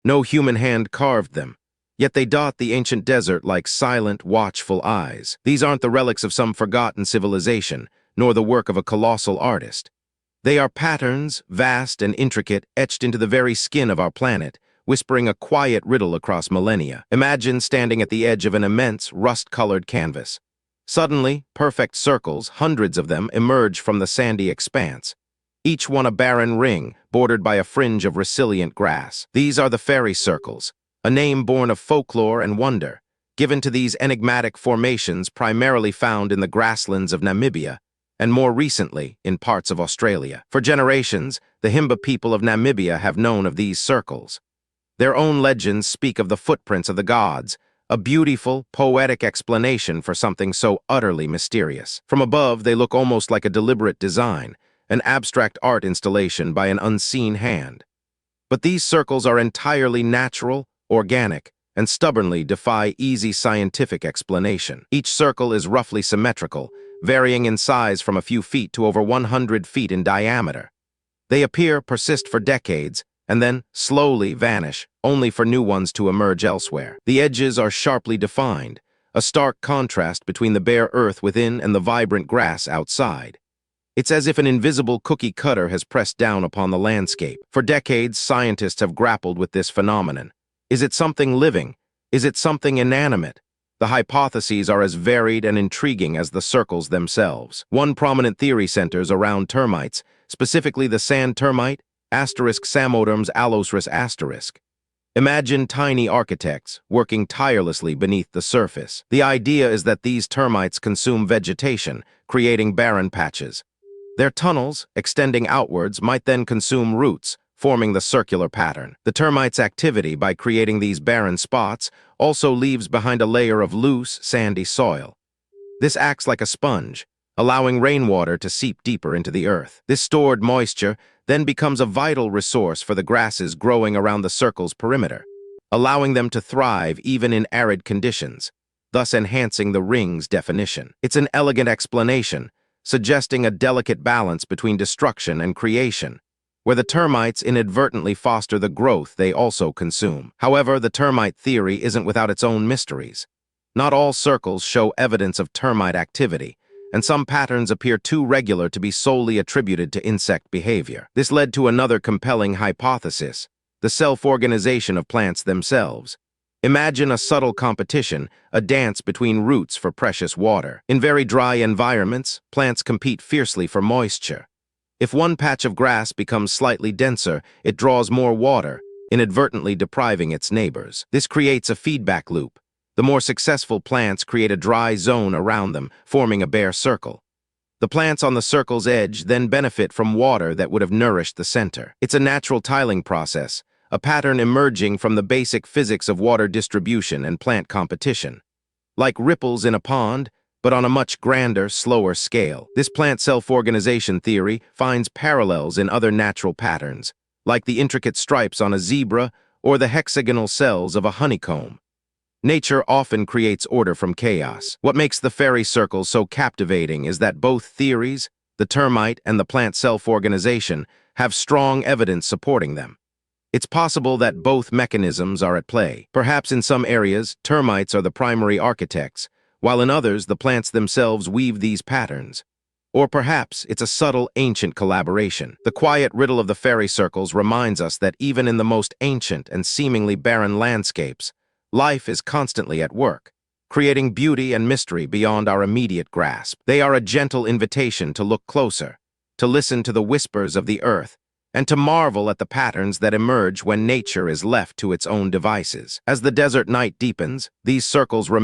No human hand carved them, yet they dot the ancient desert like silent, watchful eyes. These aren't the relics of some forgotten civilization, nor the work of a colossal artist. They are patterns, vast and intricate, etched into the very skin of our planet, whispering a quiet riddle across millennia. Imagine standing at the edge of an immense, rust-colored canvas. Suddenly, perfect circles, hundreds of them, emerge from the sandy expanse, each one a barren ring, bordered by a fringe of resilient grass. These are the fairy circles, a name born of folklore and wonder, given to these enigmatic formations primarily found in the grasslands of Namibia, and more recently, in parts of Australia. For generations, the Himba people of Namibia have known of these circles. Their own legends speak of the footprints of the gods, a beautiful, poetic explanation for something so utterly mysterious. From above, they look almost like a deliberate design, an abstract art installation by an unseen hand. But these circles are entirely natural, organic, and stubbornly defy easy scientific explanation. Each circle is roughly symmetrical, varying in size from a few feet to over 100 feet in diameter. They appear, persist for decades, and then slowly vanish, only for new ones to emerge elsewhere. The edges are sharply defined, a stark contrast between the bare earth within and the vibrant grass outside. It's as if an invisible cookie cutter has pressed down upon the landscape. For decades, scientists have grappled with this phenomenon. Is it something living? Is it something inanimate? The hypotheses are as varied and intriguing as the circles themselves. One prominent theory centers around termites, specifically the sand termite, Samoderms allosris*. Imagine tiny architects working tirelessly beneath the surface. The idea is that these termites consume vegetation, creating barren patches. Their tunnels, extending outwards, might then consume roots, forming the circular pattern. The termites' activity by creating these barren spots also leaves behind a layer of loose, sandy soil. This acts like a sponge, allowing rainwater to seep deeper into the earth. This stored moisture then becomes a vital resource for the grasses growing around the circle's perimeter, allowing them to thrive even in arid conditions, thus enhancing the ring's definition. It's an elegant explanation, suggesting a delicate balance between destruction and creation, where the termites inadvertently foster the growth they also consume. However, the termite theory isn't without its own mysteries. Not all circles show evidence of termite activity, and some patterns appear too regular to be solely attributed to insect behavior. This led to another compelling hypothesis: the self-organization of plants themselves. Imagine a subtle competition, a dance between roots for precious water. In very dry environments, plants compete fiercely for moisture. If one patch of grass becomes slightly denser, it draws more water, inadvertently depriving its neighbors. This creates a feedback loop. The more successful plants create a dry zone around them, forming a bare circle. The plants on the circle's edge then benefit from water that would have nourished the center. It's a natural tiling process, a pattern emerging from the basic physics of water distribution and plant competition. Like ripples in a pond, but on a much grander, slower scale. This plant self-organization theory finds parallels in other natural patterns, like the intricate stripes on a zebra or the hexagonal cells of a honeycomb. Nature often creates order from chaos. What makes the fairy circle so captivating is that both theories, the termite and the plant self-organization, have strong evidence supporting them. It's possible that both mechanisms are at play. Perhaps in some areas, termites are the primary architects, while in others, the plants themselves weave these patterns. Or perhaps it's a subtle, ancient collaboration. The quiet riddle of the fairy circles reminds us that even in the most ancient and seemingly barren landscapes, life is constantly at work, creating beauty and mystery beyond our immediate grasp. They are a gentle invitation to look closer, to listen to the whispers of the earth, and to marvel at the patterns that emerge when nature is left to its own devices. As the desert night deepens, these circles remain